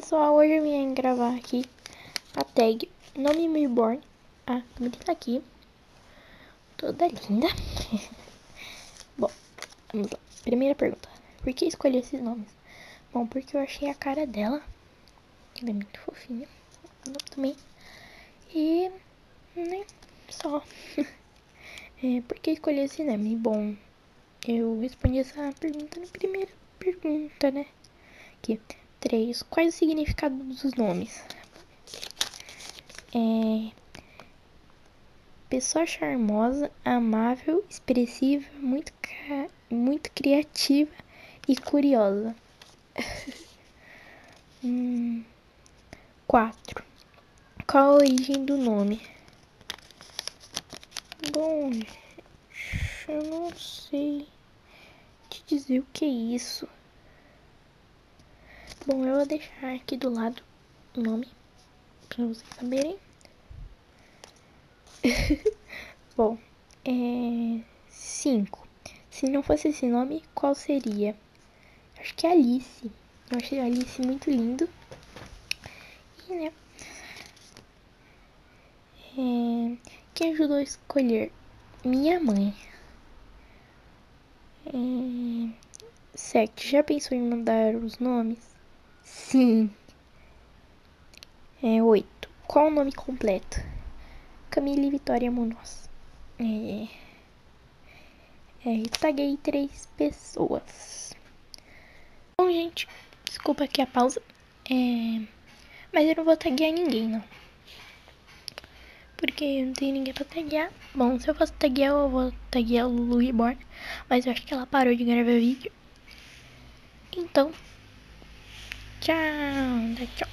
pessoal, hoje eu vim gravar aqui a tag Nome Reborn. A Camila tá aqui, toda linda. Bom, vamos lá. Primeira pergunta: por que escolhi esses nomes? Bom, porque eu achei a cara dela, ela é muito fofinha, eu também. E, né, só. Por que escolhi esse nome? Bom, eu respondi essa pergunta na primeira pergunta, né? Aqui. 3. Quais os significados dos nomes? Pessoa charmosa, amável, expressiva, muito criativa e curiosa. 4. Qual a origem do nome? Bom, eu não sei te dizer o que é isso. Bom, eu vou deixar aqui do lado o nome pra vocês saberem. Bom, 5. Se não fosse esse nome, qual seria? Acho que é Alice. Eu achei a Alice muito lindo. E, né? Quem ajudou a escolher? Minha mãe. 7. Já pensou em mudar os nomes? Sim. 8. Qual o nome completo? Camille Vitória Munoz. Taguei 3 pessoas. Bom, gente, desculpa aqui a pausa. Mas eu não vou taguear ninguém, não. Porque não tem ninguém pra taguear. Bom, se eu fosse taguear, eu vou taguear o Lulu Reborn. Mas eu acho que ela parou de gravar vídeo. Então, tchau.